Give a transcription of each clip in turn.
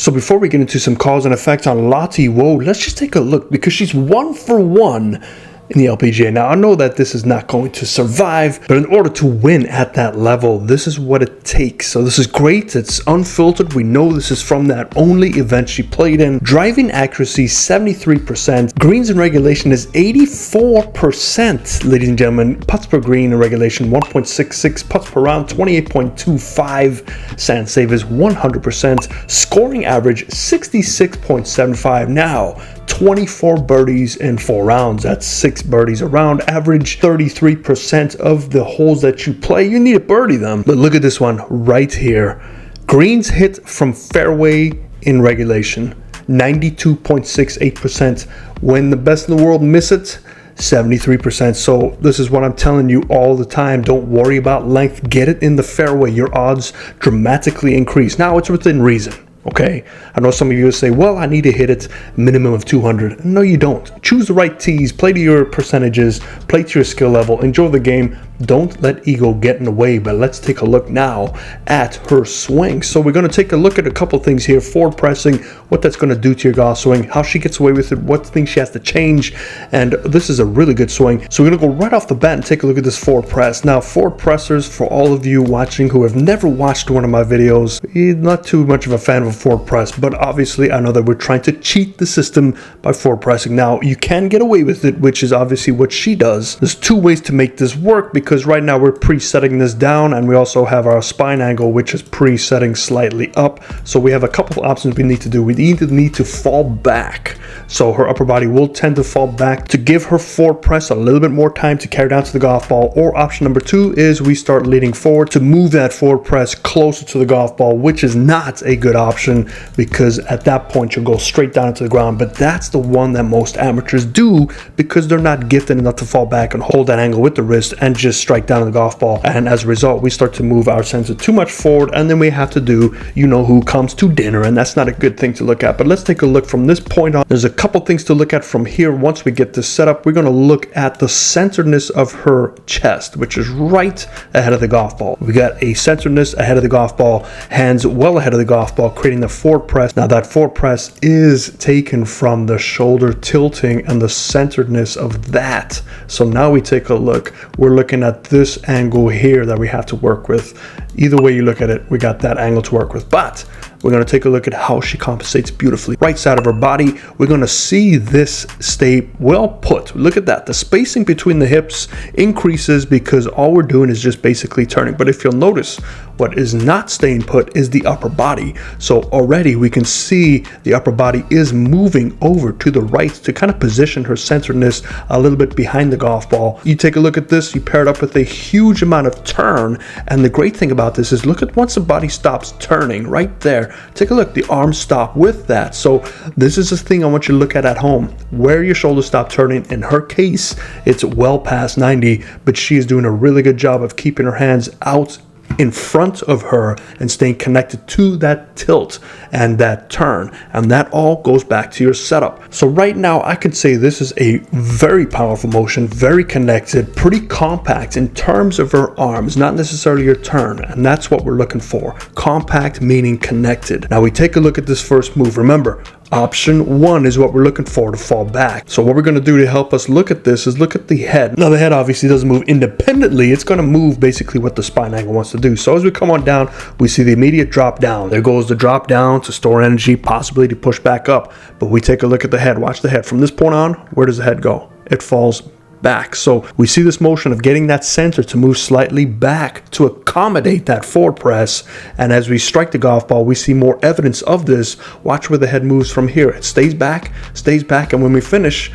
So before we get into some cause and effect on Lottie Woad, let's just take a look because she's 1 for 1 in the LPGA. Now, I know that this is not going to survive, but in order to win at that level, this is what it takes. So this is great. It's unfiltered. We know this is from that only event she played in. Driving accuracy, 73%. Greens in regulation is 84%, ladies and gentlemen. Putts per green in regulation, 1.66. Putts per round, 28.25. Sand save is 100%. Scoring average, 66.75. Now, 24 birdies in 4 rounds. That's 6 birdies a round. Average 33% of the holes that you play, you need to birdie them. But look at this one right here. Greens hit from fairway in regulation, 92.68%. When the best in the world miss it, 73%. So this is what I'm telling you all the time. Don't worry about length. Get it in the fairway. Your odds dramatically increase. Now, it's within reason. Okay, I know some of you will say, well, I need to hit it minimum of 200. No, you don't. Choose the right tees, play to your percentages, play to your skill level, enjoy the game. Don't let ego get in the way. But let's take a look now at her swing. So we're going to take a look at a couple things here. Forward pressing, what that's going to do to your golf swing, how she gets away with it, what things she has to change. And this is a really good swing. So we're going to go right off the bat and take a look at this forward press. Now, forward pressers, for all of you watching who have never watched one of my videos, not too much of a fan of a forward press, but obviously I know that we're trying to cheat the system by forward pressing. Now, you can get away with it, which is obviously what she does. There's 2 ways to make this work, because right now we're presetting this down, and we also have our spine angle, which is presetting slightly up. So we have a couple of options we need to do. We either need to fall back, so her upper body will tend to fall back to give her forward press a little bit more time to carry down to the golf ball, or option number 2 is we start leaning forward to move that forward press closer to the golf ball, which is not a good option, because at that point you'll go straight down into the ground. But that's the one that most amateurs do, because they're not gifted enough to fall back and hold that angle with the wrist and just strike down the golf ball. And as a result, we start to move our sensor too much forward, and then we have to do, you know who comes to dinner, and that's not a good thing to look at. But let's take a look from this point on. There's a couple things to look at from here. Once we get this set up, we're going to look at the centeredness of her chest, which is right ahead of the golf ball. We got a centeredness ahead of the golf ball, hands well ahead of the golf ball, creating the forward press. Now, that forward press is taken from the shoulder tilting and the centeredness of that. So now we take a look. We're looking at this angle here that we have to work with. Either way you look at it, we got that angle to work with. But we're going to take a look at how she compensates beautifully. Right side of her body, we're going to see this stay well put. Look at that. The spacing between the hips increases because all we're doing is just basically turning. But if you'll notice, what is not staying put is the upper body. So already we can see the upper body is moving over to the right to kind of position her centeredness a little bit behind the golf ball. You take a look at this, you pair it up with a huge amount of turn. And the great thing about this is, look at once the body stops turning right there. Take a look, the arms stop with that. So this is the thing I want you to look at home. Where your shoulders stop turning. In her case, it's well past 90, but she is doing a really good job of keeping her hands out in front of her and staying connected to that tilt and that turn, and that all goes back to your setup. So right now I could say this is a very powerful motion, very connected, pretty compact in terms of her arms, not necessarily your turn, and that's what we're looking for. Compact meaning connected. Now we take a look at this first move. Remember, option 1 is what we're looking for, to fall back. So what we're going to do to help us look at this is look at the head. Now the head obviously doesn't move independently. It's going to move basically what the spine angle wants to do. So as we come on down, we see the immediate drop down. There goes the drop down to store energy, possibly to push back up. But we take a look at the head. Watch the head. From this point on, where does the head go? It falls back. So we see this motion of getting that center to move slightly back to accommodate that forward press. And as we strike the golf ball, we see more evidence of this. Watch where the head moves from here. It stays back, and when we finish,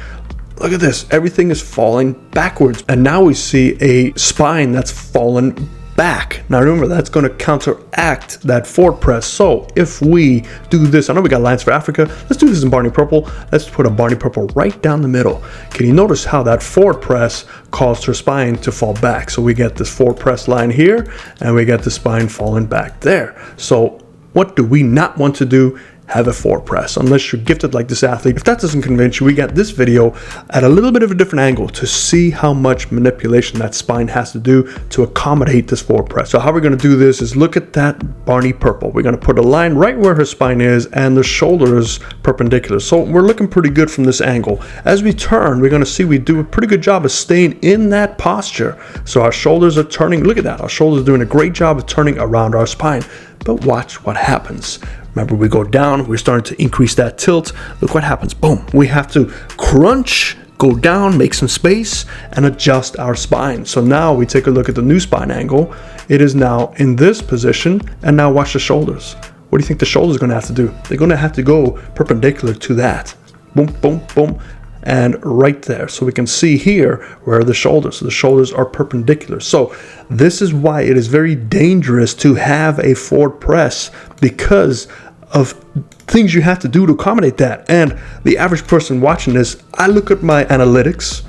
look at this. Everything is falling backwards. And now we see a spine that's fallen back. Now remember, that's going to counteract that forward press. So if we do this, I know we got lines for Africa. Let's do this in Barney Purple. Let's put a Barney Purple right down the middle. Can you notice how that forward press caused her spine to fall back? So we get this forward press line here, and we get the spine falling back there. So what do we not want to do? have a forward press unless you're gifted like this athlete. If that doesn't convince you, we got this video at a little bit of a different angle to see how much manipulation that spine has to do to accommodate this forward press. So how we're going to do this is look at that Barney purple. We're going to put a line right where her spine is and the shoulders perpendicular. So we're looking pretty good from this angle. As we turn, we're going to see we do a pretty good job of staying in that posture. So our shoulders are turning. Look at that. Our shoulders are doing a great job of turning around our spine. But watch what happens. Remember, we go down, we're starting to increase that tilt. Look what happens. Boom. We have to crunch, go down, make some space, and adjust our spine. So now we take a look at the new spine angle. It is now in this position, and now watch the shoulders. What do you think the shoulders are going to have to do? They're going to have to go perpendicular to that. Boom, boom, boom. And right there. So we can see here where the shoulders. So the shoulders are perpendicular. So this is why it is very dangerous to have a forward press, because of things you have to do to accommodate that. And the average person watching this, I look at my analytics.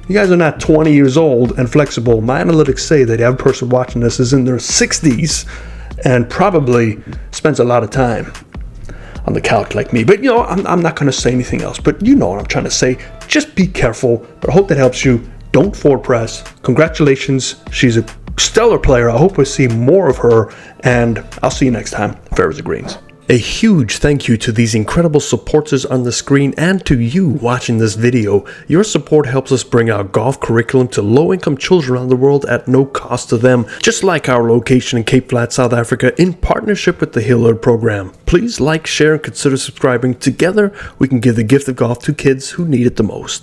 You guys are not 20 years old and flexible. My analytics say that the average person watching this is in their 60s and probably spends a lot of time on the calc like me. But I'm not going to say anything else, but you know what I'm trying to say. Just be careful. But I hope that helps you. Don't forward press. Congratulations. She's a stellar player. I hope we see more of her, and I'll see you next time. Fair as the greens. A huge thank you to these incredible supporters on the screen and to you watching this video. Your support helps us bring our golf curriculum to low-income children around the world at no cost to them, just like our location in Cape Flat, South Africa, in partnership with the Hillard program. Please like, share, and consider subscribing. Together, we can give the gift of golf to kids who need it the most.